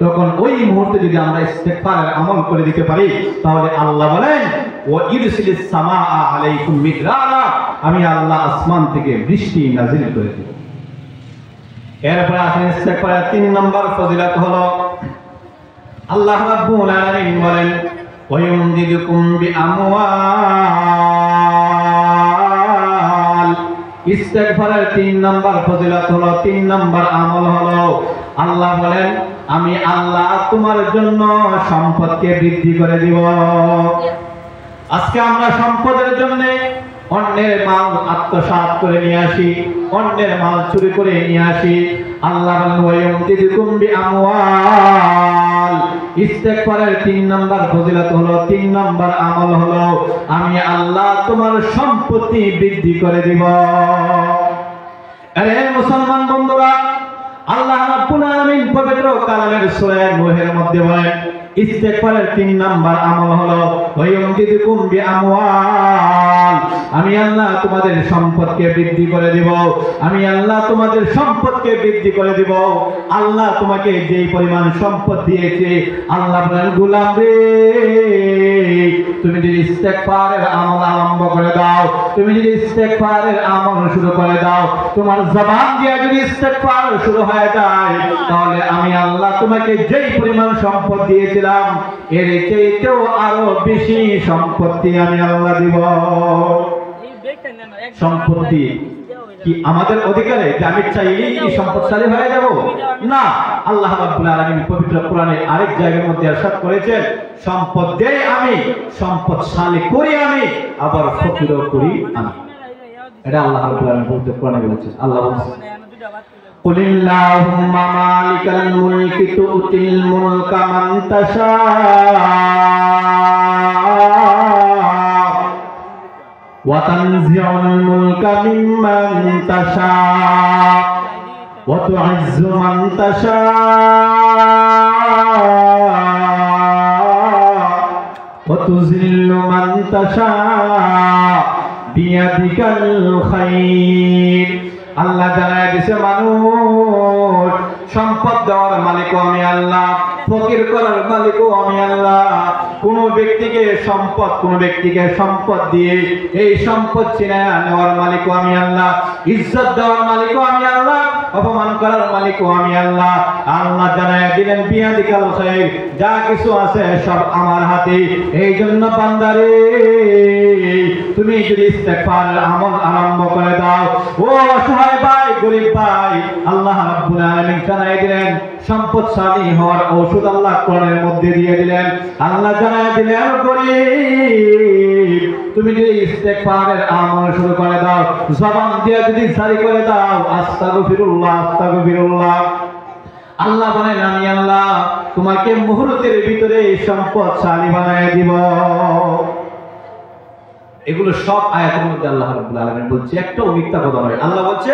তখন ওই মুহূর্তে যদি আমরা ইস্তেগফারের আমল করে দিতে পারি, তাহলে আল্লাহ বলেন, ওয়া ইরসিলিস সামাআ আলাইকুম মিদরারা, আমি আল্লাহ আসমান থেকে বৃষ্টি নাজিল করে দেব। এরপর আসেন ইস্তেগফারের 3 নম্বর ফজিলত হলো, আল্লাহ রাব্বুল আলামিন বলেন, ওয়ায়ুমদিদুকুম বিআমওয়াল। ইস্তেগফারের 3 নম্বর ফজিলত হলো, 3 নম্বর আমল হলো, আল্লাহ বলেন, আমি আল্লাহ তোমার জন্য সম্পদকে বৃদ্ধি করে দিব। আজকে আমরা সম্পদের জন্য অন্যের মাল আত্মসাৎ করে নিয়ে আসি, অন্যের মাল চুরি করে নিয়ে আসি। আল্লাহ বলেন ওয়ায়ুমদিদুকুম বিআমওয়াল। ইস্তেগফারের 3 নাম্বার ফজিলত হলো, 3 নাম্বার আমল হলো আমি আল্লাহ তোমার সম্পত্তি বৃদ্ধি করে দিব। আরে মুসলমান বন্ধুরা, আল্লাহ রাব্বুল আলামিন পবিত্র কালামের সূরা নূহের মধ্যে বলেন ইস্তেগফারের 3 নাম্বার আমল হলো ওয়ায়ুমদিদুকুম বিআমওয়াল। আমি আল্লাহ তোমাদের সম্পদকে বৃদ্ধি করে দিব, আমি আল্লাহ তোমাদের সম্পদকে বৃদ্ধি করে দিব। আল্লাহ তোমাকে যেই পরিমাণ সম্পদ দিয়েছে, আল্লাহ বলেন গোলাম রে, তুমি যদি ইস্তেগফারের আমল আরম্ভ করে দাও, তুমি যদি ইস্তেগফারের আমল শুরু করে দাও, তোমার জবান দিয়ে যদি ইস্তেগফার শুরু হয়ে যায়, তাহলে আমি আল্লাহ তোমাকে যেই পরিমাণ সম্পদ দিয়েছিলাম এর চাইতেও আরো বেশি সম্পত্তি আমি আল্লাহ দিব। সম্পত্তি কি আমাদের অধিকারে যে আমি চাইলেই কি সম্পদশালী হয়ে যাব? না, আল্লাহ রাব্বুল আলামিন পবিত্র কোরআনে আরেক জায়গার মধ্যে ইরশাদ করেছেন সম্পদ দেই আমি, সম্পদশালী করি আমি, আবার ফকিরও করি আমি। এটা আল্লাহ রাব্বুল আলামিন পবিত্র কোরআনে বলেছেন। আল্লাহ বলেছেন কুলিল্লাহুম্মা মালিকাল মুলকি তুতিল মুলকা মান তাশা ওয়া তানজিউল মুলকা মিম্মান তাশা ওয়া তু'ইজ্জু মান তাশা ওয়া তুযিল্লু মান তাশা বিয়াদিকাল খায়র। আল্লাহ জানায় দিয়েছে মানুষ সম্পদ দেওয়ার মালিকও আমি আল্লাহ, ফকির করার মালিকও আমি আল্লাহ। কোন ব্যক্তিকে সম্পদ দিয়ে এই সম্পদ ছিনায় নেওয়ার মালিকও আমি আল্লাহ, ইজ্জত দেওয়ার মালিকও আমি আল্লাহ, অপমান করার মালিকও আমি আল্লাহ। আল্লাহ জানায় দিলেন বিয়াদিকাল খায়র, যা কিছু আছে সব আমার হাতে। এই জন্য বান্দারে তুমি যদি ইস্তেগফারের আমল আরম্ভ করে দাও, ও অসহায় ভাই, গরীব ভাই, আল্লাহ রাব্বুল আলামিন জানায় দিলেন সম্পদশালী হওয়ার ঔষধ আল্লাহ কোরআনের মধ্যে দিয়ে দিলেন। আল্লাহ জানায় দিলেন গরীব, তুমি যদি ইস্তেগফারের আমল শুরু করে দাও, জবান দিয়ে যদি জারি করে দাও আস্তাগফিরুল্লাহ আস্তাগফিরুল্লাহ, আল্লাহ বলেন আমি আল্লাহ তোমাকে মুহূর্তের ভিতরে সম্পদশালী বানায় দিব। এগুলো সব আয়াতের মধ্যে আল্লাহ রাব্বুল আলামিন বলছে, একটা মিথ্যা কথা নয়। আল্লাহ বলছে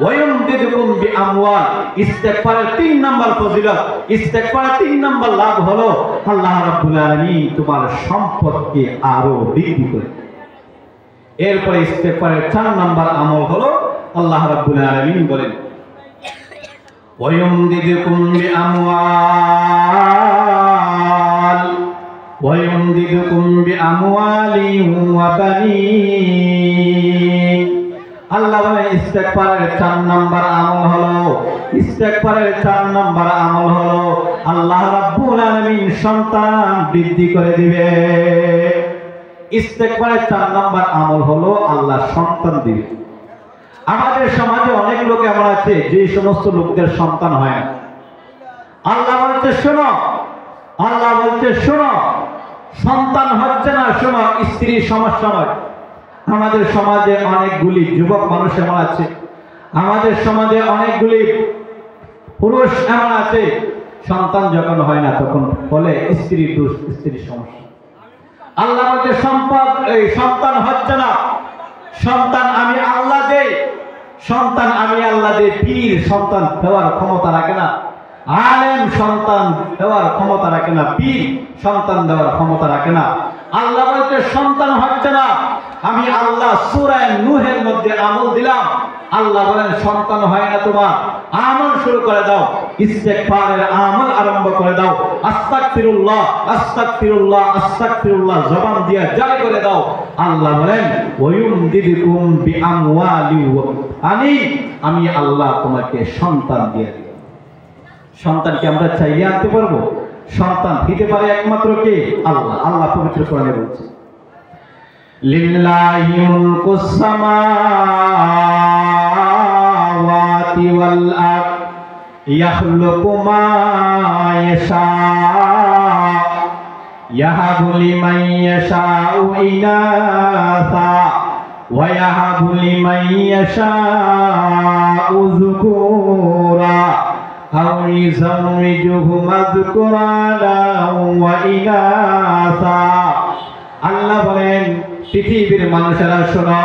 ওয়ায়ুমদিদুকুম বিআমওয়াল। ইস্তেগফারের 3 নাম্বার ফজিলত, ইস্তেগফারের 3 নাম্বার লাভ হলো আল্লাহ রাব্বুল আলামিন তোমার সম্পদকে আরো বৃদ্ধি করে। এরপরে ইস্তেগফারের 4 নাম্বার আমল হলো আল্লাহ রাব্বুল আলামিন বলেন ওয়ায়ুমদিদুকুম বিআমওয়াল وَيُمْدِدُكُمْ بِأَمْوَالٍ وَبَنِينَ। আল্লাহ বলে ইস্তেগফারের 4 নাম্বার আমল হলো, ইস্তেগফারের 4 নাম্বার আমল হলো আল্লাহ রাব্বুল আলামিন সন্তান বৃদ্ধি করে দিবে। ইস্তেগফারের 4 নাম্বার আমল হলো আল্লাহ সন্তান দিবে। আমাদের সমাজে অনেক লোক এমন আছে যে সমস্ত লোকদের সন্তান হয় না। আল্লাহ বলতে শোনো, আল্লাহ বলতে শোনো, সন্তান হচ্ছে না, শোনো, স্ত্রীর সমস্যা নয়। আমাদের সমাজে অনেকগুলি যুবক মানুষ এমন আছে, আমাদের সমাজে অনেকগুলি পুরুষ এমন আছে, সন্তান যখন হয় না তখন বলে স্ত্রীর দোষ, স্ত্রীর সমস্যা। আল্লাহ বলতে এই সন্তান হচ্ছে না, সন্তান আমি আল্লাহ দেই, সন্তান আমি আল্লাহ দেই। পীর সন্তান দেওয়ার ক্ষমতা রাখে না, আলেম সন্তান দেওয়ার ক্ষমতা রাখে না, পীর সন্তান দেওয়ার ক্ষমতা রাখে না। আল্লাহ বলতে সন্তান হচ্ছে না, আমি আল্লাহ সূরা নূহের মধ্যে আমল দিলাম। আল্লাহ বলেন সন্তান হয় না তোমার, আমল শুরু করে দাও, ইস্তেগফারের আমল আরম্ভ করে দাও। আস্তাগফিরুল্লাহ আস্তাগফিরুল্লাহ আস্তাগফিরুল্লাহ জবান দিয়ে জারি করে দাও। আল্লাহ বলেন ওয়ায়ুমদিদুকুম বিআমওয়ালি ওয়া বানিন, আমি আল্লাহ তোমাকে সন্তান দিয়ে দিব। সন্তানকে আমরা চাইলে আনতে পারবো? সন্তান দিতে পারে একমাত্র কে? আল্লাহ। আল্লাহ পবিত্র কোরআনে বলছে লিল্লাহি মুলকুস সামাওয়াতি ওয়াল আরদ ইয়াখলুকু মা ইয়াশা ইয়াহাবু লিমান ইয়াশাউ ইনাসা ويهب لمن يشاء ذكورا أو يزوجهم ذكرانا وإناثا আল্লাহ বলেন পৃথিবীর মানুষেরা শোনো,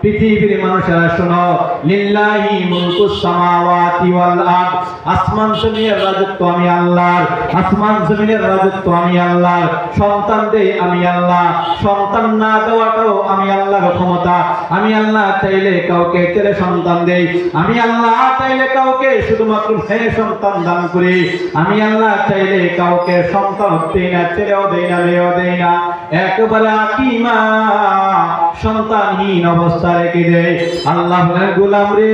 পৃথিবীর মানুষেরা শোনো, লিল্লাহি মুলকুস সামাওয়াতি ওয়াল আরদ, আসমান জমিনের রাজত্ব আমি আল্লাহর, আসমান জমিনের রাজত্ব আমি আল্লাহর। সন্তান দেই আমি আল্লাহ, সন্তান না দেওয়াটাও আমি আল্লাহর ক্ষমতা। আমি আল্লাহ চাইলে কাউকে ছেলে সন্তান দেই, আমি আল্লাহ চাইলে কাউকে শুধুমাত্র মেয়ে সন্তান দান করি, আমি আল্লাহ চাইলে কাউকে সন্তান দেই না, ছেলেও দেই না, মেয়েও দেই না, একবারে আকিমা সন্তানহীন অবস্থা রেখে দেয়। আল্লাহ গোলাম রে,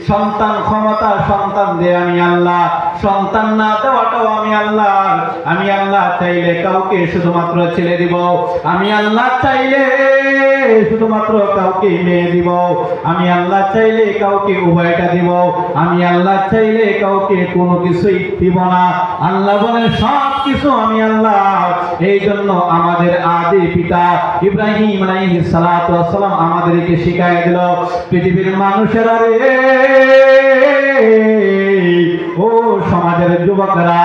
সন্তান ক্ষমতা, সন্তান দে আমি আল্লাহ, সন্তান না দেওয়াটাও আমি আল্লাহ। আমি আল্লাহ চাইলে কাউকে শুধুমাত্র ছেলে দিব, আমি আল্লাহ চাইলে শুধুমাত্র কাউকে মেয়ে দিব, আমি আল্লাহ চাইলে কাউকে উভয়টা দিব, আমি আল্লাহ চাইলে কাউকে কোনো কিছুই দিব না। আল্লাহ বলেন সব কিছু আমি আল্লাহ। এই জন্য আমাদের আদি পিতা ইব্রাহিম আলাইহিস সালাতু ওয়াস সালাম আমাদেরকে শিখায় দিল, পৃথিবীর মানুষেরা রে, ও সমাজের যুবকেরা,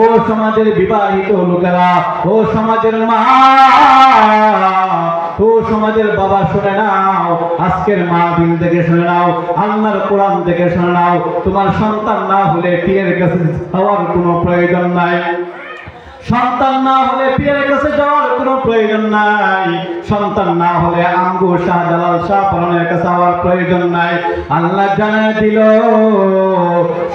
ও সমাজের বিবাহিত লোকেরা, ও সমাজের মা, ও সমাজের বাবা, শুনে নাও, আজকের মাহফিল থেকে শুনে নাও, আল্লাহর কোরআন থেকে শুনে নাও, তোমার সন্তান না হলে পীরের কাছে যাওয়ার কোনো প্রয়োজন নাই, সন্তান না হলে পীরের কাছে যাওয়ার কোনো প্রয়োজন নাই, সন্তান না হলে আমগো শাহজালাল শাহ পরানের কাছে যাওয়ার প্রয়োজন নাই। আল্লাহ জানায় দিল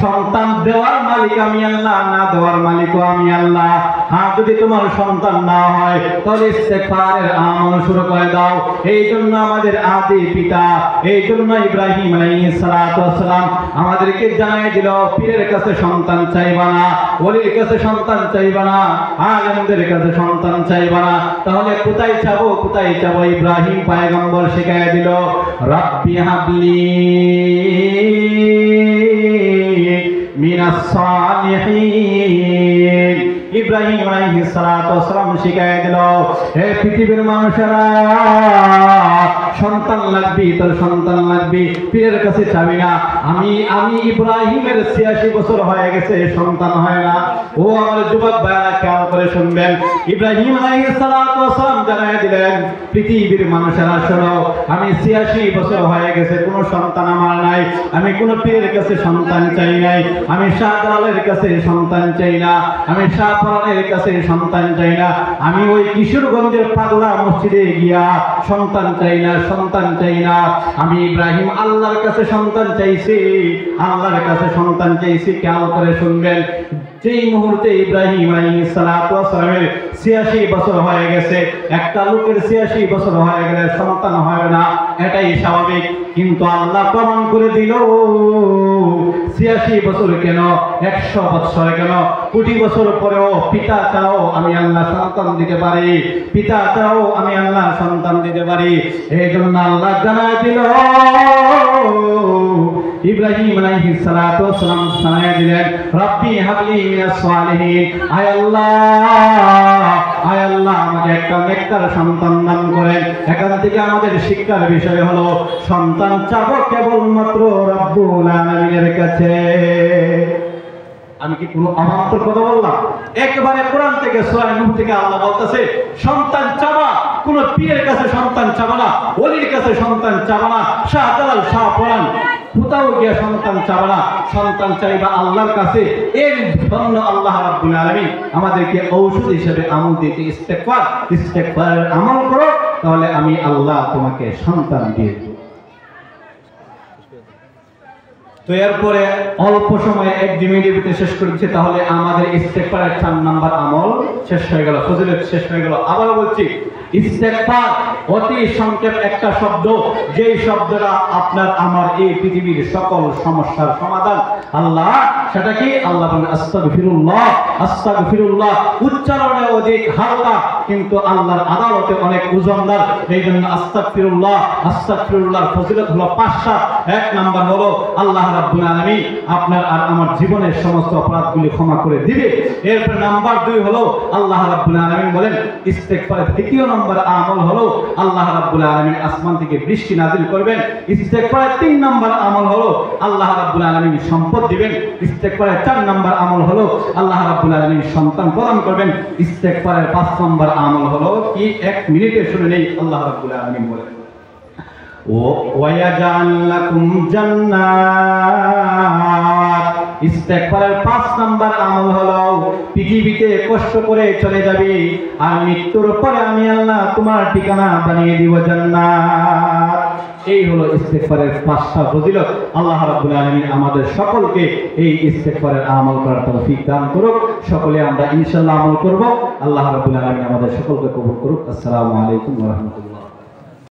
সন্তান দেওয়ার মালিক আমি আল্লাহ, না দেওয়ার মালিকও আমি আল্লাহ। হ্যাঁ, যদি তোমার সন্তান না হয় তাহলে ইস্তেগফারের আমল শুরু করে দাও। এই জন্য আমাদের আদি পিতা, এই জন্য ইব্রাহিম আলাইহিস সালাতু ওয়াস সালাম আমাদেরকে জানায় দিল পীরের কাছে সন্তান চাইবা না, ওলির কাছে সন্তান চাইবা না, আলেমদের কাছে সন্তান চাইবা না। তাহলে কোথায় চাবো, কোথায় চাবো? ইব্রাহিম পয়গম্বর শিখায় দিল, রাব্বি হাবলি মিনাস সালিহিন। ইব্রাহিম আলাইহিস সালাতু ওয়াস সালাম শিখায় দিল, হে পৃথিবীর মানুষেরা, সন্তান লাগবে, তোর সন্তান লাগবে, পীরের কাছে চাবি না। আমি ইব্রাহিমের ৮৬ বছর হয়ে গেছে, সন্তান হয় না। ও আমার যুবক ভাইরা খেয়াল করে শুনবেন, ইব্রাহিম আলাইহিস সালাতু ওয়াস সালাম জানায় দিলেন, পৃথিবীর মানুষেরা শোনো, আমি ৮৬ বছর হয়ে গেছে, কোনো সন্তান আমার নাই, আমি কোনো পীরের কাছে সন্তান চাই নাই, আমি শাহজালালের কাছে সন্তান চাই না, আমি শাহ পরানের কাছে সন্তান চাই না, আমি ওই কিশোরগঞ্জের পাগলা মসজিদে গিয়া সন্তান চাই না, সন্তান চাই না। আমি ইব্রাহিম আল্লাহর কাছে সন্তান চাইছি, আল্লাহর কাছে সন্তান চাইছি। খেয়াল করে শুনবেন, যেই মুহূর্তে ইব্রাহিম আলাইহিস সালাতু ওয়াস সালামের ৮৬ বছর হয়ে গেছে, একটা লোকের ৮৬ বছর হয়ে গেলে সন্তান হয় না, এটাই স্বাভাবিক। কিন্তু আল্লাহ প্রমাণ করে দিল ৮৬ বছর কেন, ১০০ বছর কেন, কোটি বছর পরেও পিতা চাও আমি আল্লাহ সন্তান দিতে পারি, পিতা চাও আমি আল্লাহ সন্তান দিতে পারি। এই জন্য আল্লাহ জানায় দিল, ইব্রাহিম আলাইহিস সালাতু ওয়াস সালাম জানায় দিলেন, রাব্বি হাবলি মিনাস সালিহিন। আয় আল্লাহ আমাকে একটা নেককার সন্তান দান করেন। এখান থেকে আমাদের শিক্ষার বিষয় হলো, সন্তান চাবো কেবলমাত্র রব্বুল আলামিনের কাছে। আমি কি কোনো অবান্তর কথা বললাম? একেবারে কোরআন থেকে সূরা নূহ থেকে আল্লাহ বলতেছে, সন্তান চাবা, কোন পীরের কাছে সন্তান চাবা না, ওলির কাছে সন্তান চাবা না, শাহজালাল শাহ পরান কোথাও গিয়ে সন্তান চাবা না, সন্তান চাইবা আল্লাহর কাছে। এর জন্য আল্লাহ রাব্বুল আলামিন আমাদেরকে ঔষধ হিসেবে আমল দিতে, ইস্তেগফারের আমল করো, তাহলে আমি আল্লাহ তোমাকে সন্তান দিয়ে দেব। তো এরপরে অল্প সময়ে ১-২ মিনিটে শেষ করে দিচ্ছি। তাহলে আমাদের ইস্তেগফারের ৪ নাম্বার আমল শেষ হয়ে গেল, ফজিলত শেষ হয়ে গেল। আবার বলছি, ইস্তেগফার অতি সংক্ষেপ একটা শব্দ, যেই শব্দটা আপনার আমার এই পৃথিবীর সকল সমস্যার সমাধান। আল্লাহ সেটা কি? আল্লাহ বলেন আস্তাগফিরুল্লাহ, আস্তাগফিরুল্লাহ। উচ্চারণে অধিক হালকা, কিন্তু আল্লাহর আদালতে অনেক ওজনদার। এই জন্য আস্তাগফিরুল্লাহ, আস্তাগফিরুল্লাহর ফজিলত হলো ৫টা। ১ নাম্বার হলো আল্লাহ রাব্বুল আলামিন আপনার আর আমার জীবনের সমস্ত অপরাধগুলি ক্ষমা করে দিবে। এরপর নাম্বার ২ হলো আল্লাহ রাব্বুল আলামিন বলেন ইস্তেগফারের ২য় নম্বর আমল হলো আল্লাহ রাব্বুল আলামিন আসমান থেকে বৃষ্টি নাযিল করবেন। ইস্তেগফারের 3 নম্বর আমল হলো আল্লাহ রাব্বুল আলামিন সম্পদ দিবেন। ইস্তেগফারের 4 নম্বর আমল হলো আল্লাহ রাব্বুল আলামিন সন্তান প্রদান করবেন। ইস্তেগফারের 5 নম্বর আমল হলো কি 1 মিনিটে শুনে নেই আল্লাহ রাব্বুল আলামিন বলেন ওয়ায়াজআল লাকুম জান্নাত। ইস্তেগফারের 5 নম্বর আমল হলো পৃথিবীতে কষ্ট করে চলে যাবে আর মৃত্যুর পরে আমি আল্লাহ তোমার ঠিকানা বানিয়ে দিব জান্নাত। এই হলো ইস্তেগফারের 5টা ফজিলত। আল্লাহ রাব্বুল আলামিন আমাদের সকলকে এই ইস্তেগফারের আমল করার তৌফিক দান করুক। সকলে আমরা ইনশাআল্লাহ আমল করব। আল্লাহ রাব্বুল আলামিন আমাদের সকলকে কবুল করুক। আসসালামু আলাইকুম ওয়া রাহমাতুল্লাহ।